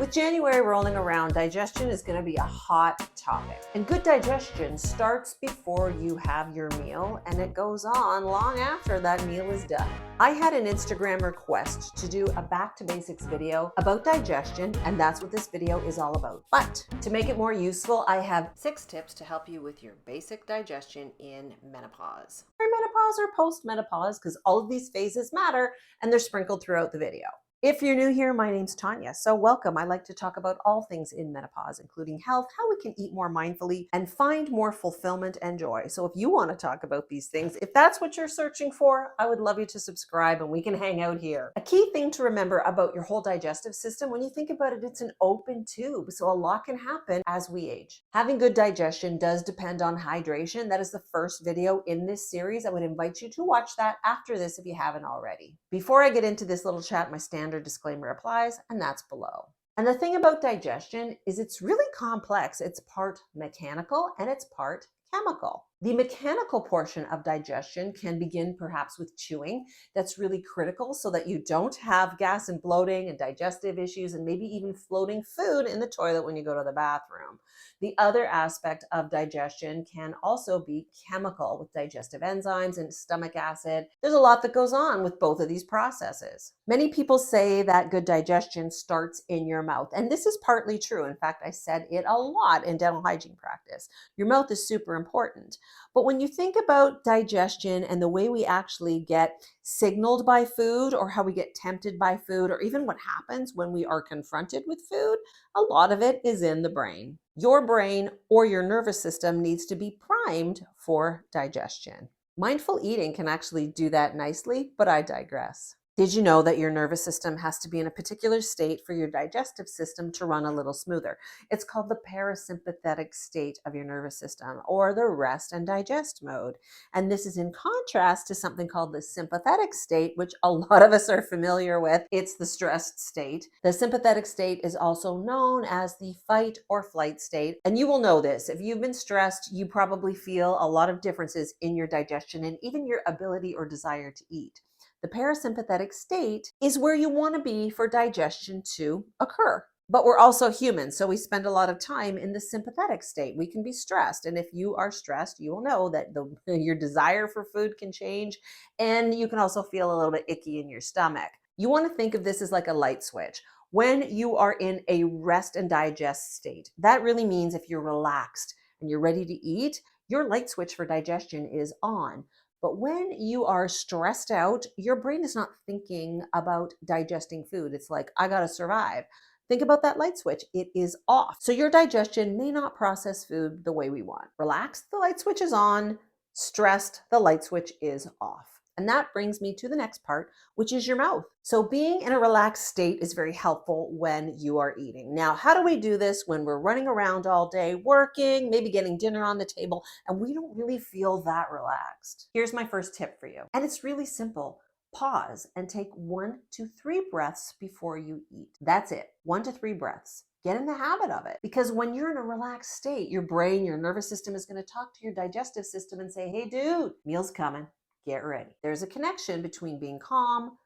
With January rolling around, digestion is going to be a hot topic. And good digestion starts before you have your meal, and it goes on long after that meal is done. I had an Instagram request to do a back to basics video about digestion, and that's what this video is all about. But to make it more useful, I have 6 tips to help you with your basic digestion in menopause. Perimenopause or postmenopause, because all of these phases matter and they're sprinkled throughout the video. If you're new here, my name's Tanya, so welcome. I like to talk about all things in menopause, including health, how we can eat more mindfully, and find more fulfillment and joy. So if you want to talk about these things, if that's what you're searching for, I would love you to subscribe and we can hang out here. A key thing to remember about your whole digestive system, when you think about it, it's an open tube, so a lot can happen as we age. Having good digestion does depend on hydration. That is the first video in this series. I would invite you to watch that after this if you haven't already. Before I get into this little chat, my standard disclaimer applies, and that's below. And the thing about digestion is it's really complex. It's part mechanical and it's part chemical. The mechanical portion of digestion can begin perhaps with chewing. That's really critical so that you don't have gas and bloating and digestive issues and maybe even floating food in the toilet when you go to the bathroom. The other aspect of digestion can also be chemical with digestive enzymes and stomach acid. There's a lot that goes on with both of these processes. Many people say that good digestion starts in your mouth, and this is partly true. In fact, I said it a lot in dental hygiene practice. Your mouth is super important. But when you think about digestion and the way we actually get signaled by food or how we get tempted by food or even what happens when we are confronted with food, a lot of it is in the brain. Your brain or your nervous system needs to be primed for digestion. Mindful eating can actually do that nicely, but I digress. Did you know that your nervous system has to be in a particular state for your digestive system to run a little smoother? It's called the parasympathetic state of your nervous system, or the rest and digest mode. And this is in contrast to something called the sympathetic state, which a lot of us are familiar with. It's the stressed state. The sympathetic state is also known as the fight or flight state. And you will know this. If you've been stressed, you probably feel a lot of differences in your digestion and even your ability or desire to eat. The parasympathetic state is where you want to be for digestion to occur. But we're also human, so we spend a lot of time in the sympathetic state. We can be stressed, and if you are stressed, you will know that your desire for food can change, and you can also feel a little bit icky in your stomach. You want to think of this as like a light switch. When you are in a rest and digest state, that really means if you're relaxed and you're ready to eat, your light switch for digestion is on. But when you are stressed out, your brain is not thinking about digesting food. It's like, I gotta survive. Think about that light switch. It is off. So your digestion may not process food the way we want. Relaxed, the light switch is on. Stressed, the light switch is off. And that brings me to the next part, which is your mouth. So being in a relaxed state is very helpful when you are eating. Now, how do we do this when we're running around all day working, maybe getting dinner on the table, and we don't really feel that relaxed? Here's my first tip for you. And it's really simple. Pause and take 1 to 3 breaths before you eat. That's it. 1 to 3 breaths. Get in the habit of it, because when you're in a relaxed state, your brain, your nervous system is going to talk to your digestive system and say, hey, dude, meal's coming. Get ready. There's a connection between being calm,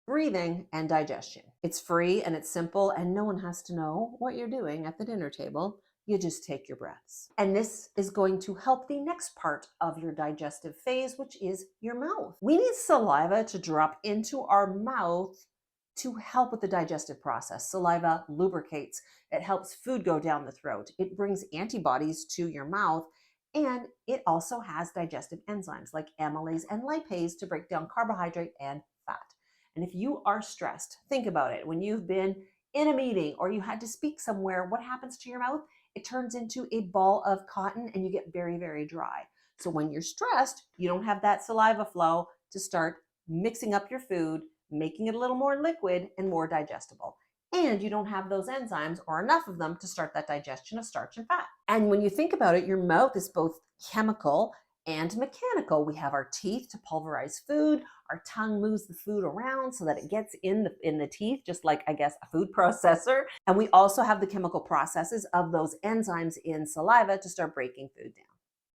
breathing, and digestion. It's free and it's simple, and no one has to know what you're doing at the dinner table. You just take your breaths. And this is going to help the next part of your digestive phase, which is your mouth. We need saliva to drop into our mouth to help with the digestive process. Saliva lubricates. It helps food go down the throat. It brings antibodies to your mouth. And it also has digestive enzymes like amylase and lipase to break down carbohydrate and fat. And if you are stressed, think about it. When you've been in a meeting or you had to speak somewhere, what happens to your mouth? It turns into a ball of cotton and you get very, very dry. So when you're stressed, you don't have that saliva flow to start mixing up your food, making it a little more liquid and more digestible. And you don't have those enzymes or enough of them to start that digestion of starch and fat. And when you think about it, your mouth is both chemical and mechanical. We have our teeth to pulverize food. Our tongue moves the food around so that it gets in the teeth, just like, I guess, a food processor. And we also have the chemical processes of those enzymes in saliva to start breaking food down.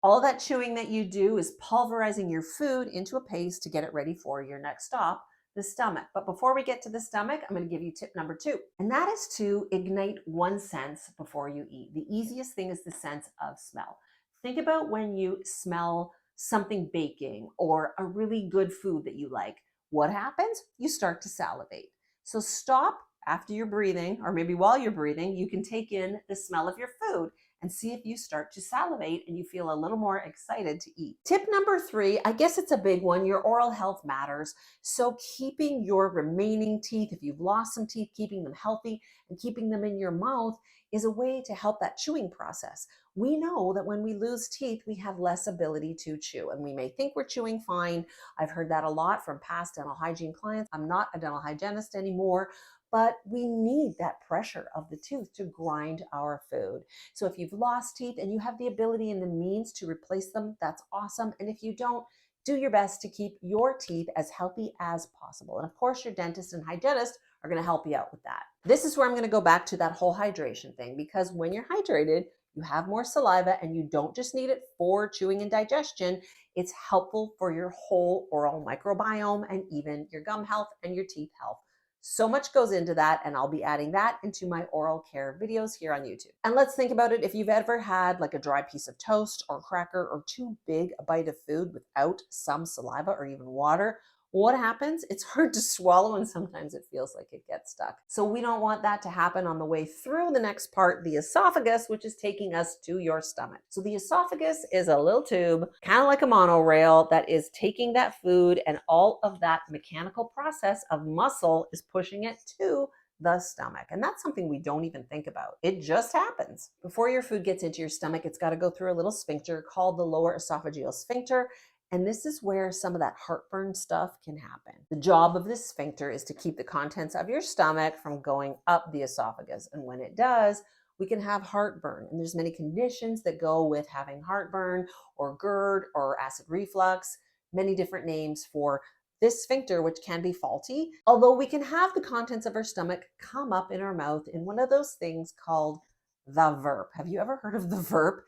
All that chewing that you do is pulverizing your food into a paste to get it ready for your next stop, the stomach. But before we get to the stomach, I'm going to give you tip number 2, and that is to ignite one sense before you eat. The easiest thing is the sense of smell. Think about when you smell something baking or a really good food that you like. What happens? You start to salivate. So stop after you're breathing, or maybe while you're breathing, you can take in the smell of your food and see if you start to salivate and you feel a little more excited to eat. Tip number 3, I guess it's a big one. Your oral health matters. So keeping your remaining teeth, if you've lost some teeth, keeping them healthy and keeping them in your mouth is a way to help that chewing process. We know that when we lose teeth, we have less ability to chew, and we may think we're chewing fine. I've heard that a lot from past dental hygiene clients. I'm not a dental hygienist anymore, but we need that pressure of the tooth to grind our food. So if you've lost teeth and you have the ability and the means to replace them, that's awesome. And if you don't, do your best to keep your teeth as healthy as possible. And of course, your dentist and hygienist are going to help you out with that. This is where I'm going to go back to that whole hydration thing, because when you're hydrated, you have more saliva and you don't just need it for chewing and digestion. It's helpful for your whole oral microbiome and even your gum health and your teeth health. So much goes into that, and I'll be adding that into my oral care videos here on YouTube. And let's think about it. If you've ever had like a dry piece of toast or cracker or too big a bite of food without some saliva or even water, what happens? It's hard to swallow, and sometimes it feels like it gets stuck. So we don't want that to happen on the way through the next part, the esophagus, which is taking us to your stomach. So the esophagus is a little tube, kind of like a monorail, that is taking that food, and all of that mechanical process of muscle is pushing it to the stomach. And that's something we don't even think about. It just happens. Before your food gets into your stomach, it's got to go through a little sphincter called the lower esophageal sphincter. And this is where some of that heartburn stuff can happen. The job of this sphincter is to keep the contents of your stomach from going up the esophagus. And when it does, we can have heartburn. And there's many conditions that go with having heartburn or GERD or acid reflux, many different names for this sphincter, which can be faulty. Although we can have the contents of our stomach come up in our mouth in one of those things called the verp. Have you ever heard of the verp?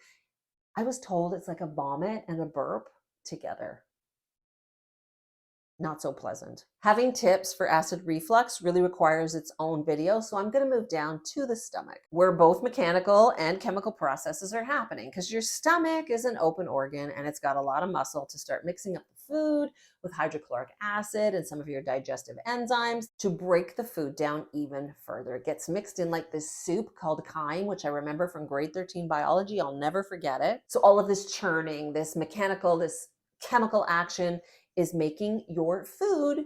I was told it's like a vomit and a burp together. Not so pleasant. Having tips for acid reflux really requires its own video, so I'm going to move down to the stomach, where both mechanical and chemical processes are happening, because your stomach is an open organ and it's got a lot of muscle to start mixing up the food with hydrochloric acid and some of your digestive enzymes to break the food down even further. It gets mixed in like this soup called chyme, which I remember from grade 13 biology. I'll never forget it. So all of this churning, this mechanical, this chemical action is making your food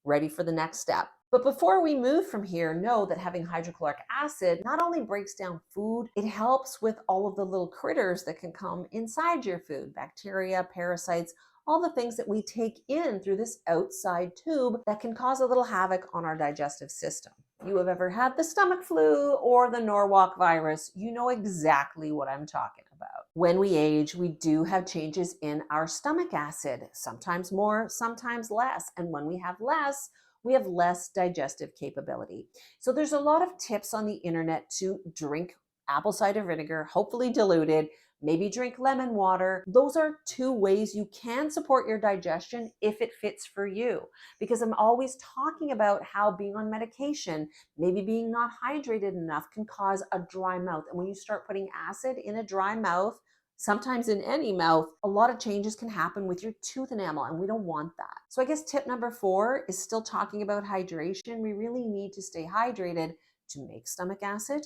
ready for the next step. But before we move from here, know that having hydrochloric acid not only breaks down food, it helps with all of the little critters that can come inside your food, bacteria, parasites, all the things that we take in through this outside tube that can cause a little havoc on our digestive system. If you have ever had the stomach flu or the Norwalk virus, you know exactly what I'm talking about. When we age, we do have changes in our stomach acid, sometimes more, sometimes less. And when we have less digestive capability. So there's a lot of tips on the internet to drink apple cider vinegar, hopefully diluted, maybe drink lemon water. Those are 2 ways you can support your digestion if it fits for you. Because I'm always talking about how being on medication, maybe being not hydrated enough, can cause a dry mouth. And when you start putting acid in a dry mouth, sometimes in any mouth, a lot of changes can happen with your tooth enamel, and we don't want that. So I guess tip number 4 is still talking about hydration. We really need to stay hydrated to make stomach acid,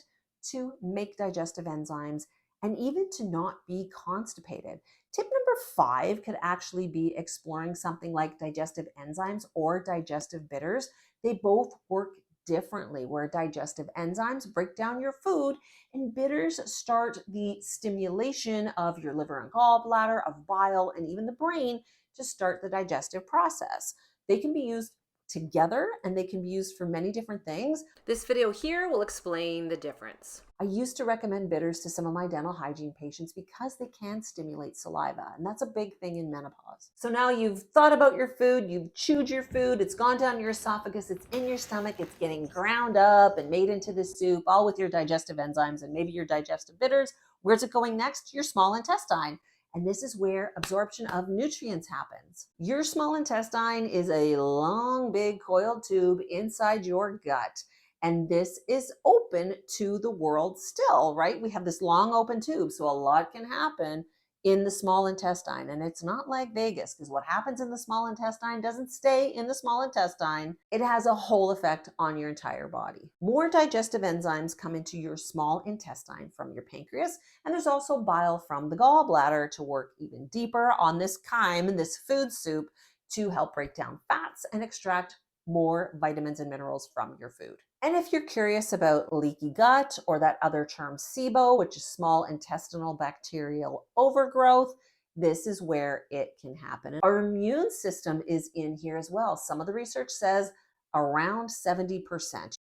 to make digestive enzymes, and even to not be constipated. Tip number 5 could actually be exploring something like digestive enzymes or digestive bitters. They both work differently, where digestive enzymes break down your food and bitters start the stimulation of your liver and gallbladder, of bile, and even the brain to start the digestive process. They can be used together and they can be used for many different things. This video here will explain the difference. I used to recommend bitters to some of my dental hygiene patients because they can stimulate saliva, and that's a big thing in menopause. So now you've thought about your food, you've chewed your food, it's gone down your esophagus, it's in your stomach, it's getting ground up and made into the soup, all with your digestive enzymes and maybe your digestive bitters. Where's it going next? Your small intestine. And this is where absorption of nutrients happens. Your small intestine is a long, big coiled tube inside your gut. And this is open to the world still, right? We have this long open tube, so a lot can happen in the small intestine. And it's not like Vegas, because what happens in the small intestine doesn't stay in the small intestine. It has a whole effect on your entire body. More digestive enzymes come into your small intestine from your pancreas, and there's also bile from the gallbladder to work even deeper on this chyme and this food soup to help break down fats and extract more vitamins and minerals from your food. And if you're curious about leaky gut, or that other term SIBO, which is small intestinal bacterial overgrowth, this is where it can happen. Our immune system is in here as well. Some of the research says around 70%.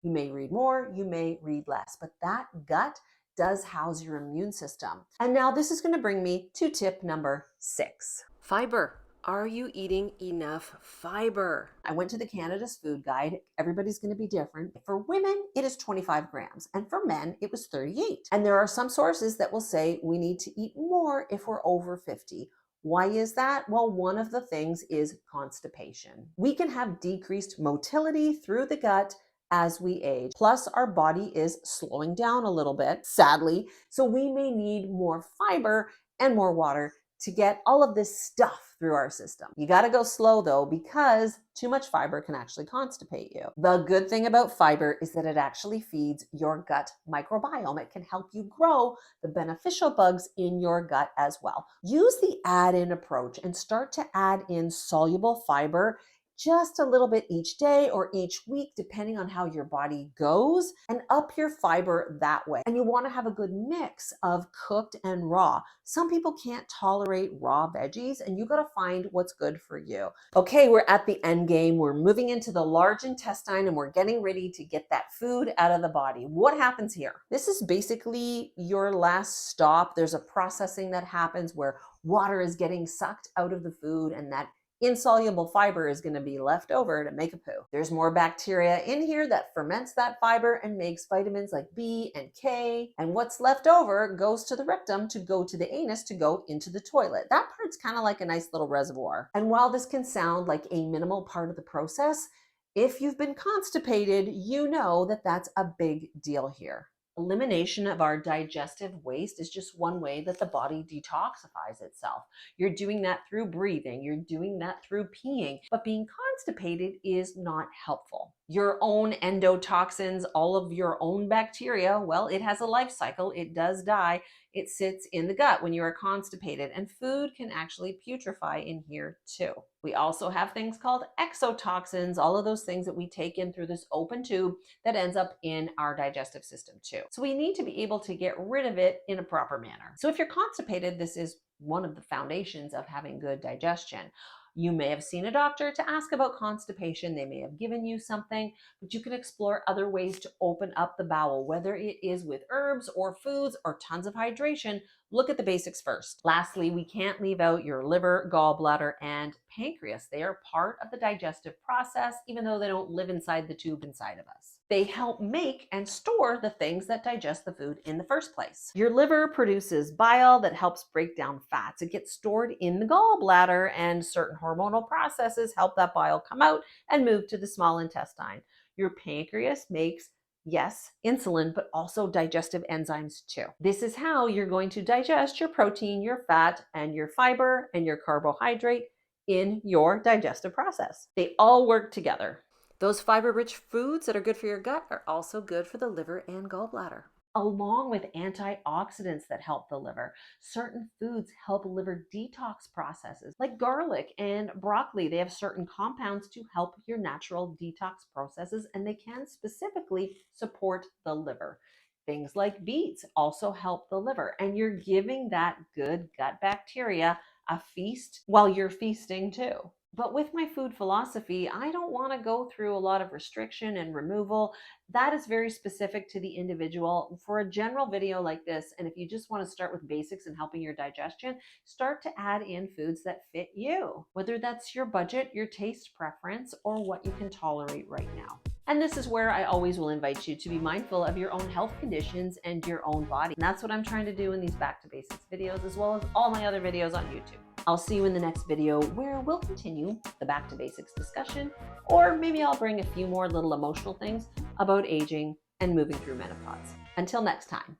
You may read more, you may read less, but that gut does house your immune system. And now this is going to bring me to tip number 6. Fiber. Are you eating enough fiber? I went to the Canada's Food Guide. Everybody's going to be different. For women, it is 25 grams, and for men, it was 38. And there are some sources that will say we need to eat more if we're over 50. Why is that? Well, one of the things is constipation. We can have decreased motility through the gut as we age. Plus, our body is slowing down a little bit, sadly, so we may need more fiber and more water to get all of this stuff through our system. You got to go slow though, because too much fiber can actually constipate you. The good thing about fiber is that it actually feeds your gut microbiome. It can help you grow the beneficial bugs in your gut as well. Use the add-in approach and start to add in soluble fiber just a little bit each day or each week, depending on how your body goes, and up your fiber that way. And you want to have a good mix of cooked and raw. Some people can't tolerate raw veggies, and you got to find what's good for you. Okay, we're at the end game. We're moving into the large intestine, and we're getting ready to get that food out of the body. What happens here? This is basically your last stop. There's a processing that happens where water is getting sucked out of the food, and that insoluble fiber is going to be left over to make a poo. There's more bacteria in here that ferments that fiber and makes vitamins like B and K. And what's left over goes to the rectum to go to the anus to go into the toilet. That part's kind of like a nice little reservoir. And while this can sound like a minimal part of the process, if you've been constipated, you know that that's a big deal here. Elimination of our digestive waste is just one way that the body detoxifies itself. You're doing that through breathing, you're doing that through peeing, but being constipated is not helpful. Your own endotoxins, all of your own bacteria, well, it has a life cycle, it does die. It sits in the gut when you are constipated, and food can actually putrefy in here too. We also have things called exotoxins, all of those things that we take in through this open tube that ends up in our digestive system too. So we need to be able to get rid of it in a proper manner. So if you're constipated, this is one of the foundations of having good digestion. You may have seen a doctor to ask about constipation. They may have given you something, but you can explore other ways to open up the bowel, whether it is with herbs or foods or tons of hydration. Look at the basics first. Lastly, we can't leave out your liver, gallbladder, and pancreas. They are part of the digestive process, even though they don't live inside the tube inside of us. They help make and store the things that digest the food in the first place. Your liver produces bile that helps break down fats. It gets stored in the gallbladder, and certain hormonal processes help that bile come out and move to the small intestine. Your pancreas makes, yes, insulin, but also digestive enzymes too. This is how you're going to digest your protein, your fat, and your fiber, and your carbohydrate in your digestive process. They all work together. Those fiber-rich foods that are good for your gut are also good for the liver and gallbladder, along with antioxidants that help the liver. Certain foods help liver detox processes, like garlic and broccoli. They have certain compounds to help your natural detox processes, and they can specifically support the liver. Things like beets also help the liver, and you're giving that good gut bacteria a feast while you're feasting too. But with my food philosophy, I don't want to go through a lot of restriction and removal. That is very specific to the individual. For a general video like this, and if you just want to start with basics and helping your digestion, start to add in foods that fit you, whether that's your budget, your taste preference, or what you can tolerate right now. And this is where I always will invite you to be mindful of your own health conditions and your own body. And that's what I'm trying to do in these Back to Basics videos, as well as all my other videos on YouTube. I'll see you in the next video where we'll continue the Back to Basics discussion, or maybe I'll bring a few more little emotional things about aging and moving through menopause. Until next time.